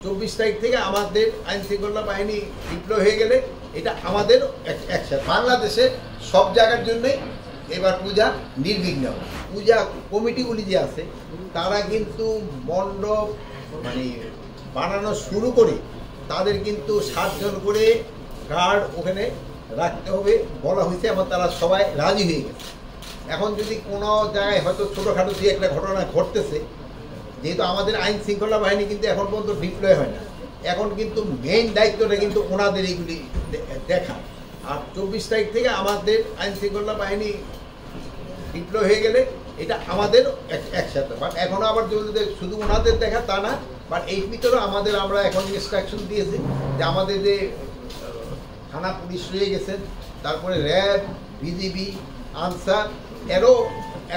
24 তারিখ থেকে আমাদের আইন শৃঙ্খলা বাহিনী ডিপ্লয় হয়ে গেলে এটা আমাদের অ্যাকশন। বাংলাদেশে সব জায়গার জন্যই এবার পূজা নির্বিঘ্ন। পূজা কমিটিগুলি যে আছে তারা কিন্তু মণ্ডপ বানানো শুরু করে তাদের কিন্তু 7 জন করে গার্ড ওখানে রাখতে হবে বলা হয়েছে এবং তারা সবাই রাজি হয়ে গেছে। এখন যদি কোনো জায়গায় হয়তো ছোটোখাটো যে একটা ঘটনা ঘটতেছে, যেহেতু আমাদের আইন শৃঙ্খলা বাহিনী কিন্তু এখন পর্যন্ত ডিপ্লয় হয় না, এখন কিন্তু মেইন দায়িত্বটা কিন্তু ওনাদের এইগুলি দেখা। আর 24 তারিখ থেকে আমাদের আইন শৃঙ্খলা বাহিনী ডিপ্লয় হয়ে গেলে এটা আমাদের একসাথে। বাট এখনও আবার যদি শুধু ওনাদের দেখা তা না, বাট এই ভিতরে আমরা এখন ইনস্ট্রাকশন দিয়েছি যে আমাদের যে থানা পুলিশ রয়ে গেছেন, তারপরে র্যাব, বিজিবি, আনসার এরও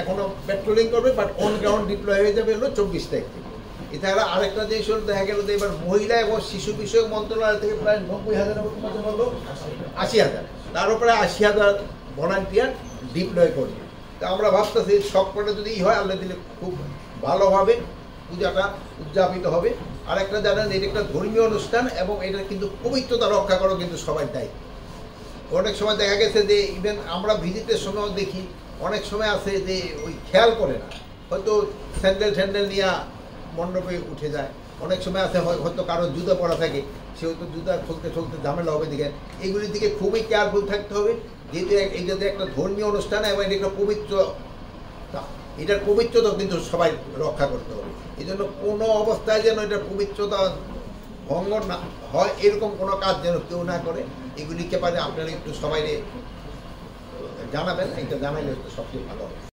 এখনও পেট্রোলিং করবে, বাট অন গ্রাউন্ড ডিপ্লয় হয়ে যাবে হলো 24 তারিখ থেকে। এছাড়া আরেকটা যে দেখা গেল যে এবার মহিলা এবং শিশু বিষয়ক মন্ত্রণালয় থেকে প্রায় 90,000 বললো 80,000, তার উপরে 80,000 ভলান্টিয়ার ডিপ্লয় করবে। তা আমরা ভাবতেছি সবকটা যদি হয় আল্লাহ দিলে খুব ভালোভাবে পূজাটা উদযাপিত হবে। আর একটা জানেন এটা একটা ধর্মীয় অনুষ্ঠান এবং এটা কিন্তু পবিত্রতা রক্ষা করা কিন্তু সবাই দায়িত্ব। অনেক সময় দেখা গেছে যে ইভেন আমরা ভিজিটের সময়ও দেখি অনেক সময় আছে যে ওই খেয়াল করে না, হয়তো স্যান্ডেল নিয়ে মণ্ডপে উঠে যায়। অনেক সময় আছে হয়তো কারো জুতা পরা থাকে, সে হয়তো জুতা খুলতে ঝামেলা হবে দিকে। এইগুলির দিকে খুবই কেয়ারফুল থাকতে হবে, যেহেতু এইটাতে একটা ধর্মীয় অনুষ্ঠান এবং এটা একটা পবিত্রতা, এটার পবিত্রতা কিন্তু সবাই রক্ষা করতে হবে। এই জন্য কোনো অবস্থায় যেন এটার পবিত্রতা ভঙ্গ না হয় এরকম কোনো কাজ যেন কেউ না করে। এগুলিকে পারে আপনারা একটু সবাই জানাবেন, এটা জানাইলে সবচেয়ে ভালো হবে।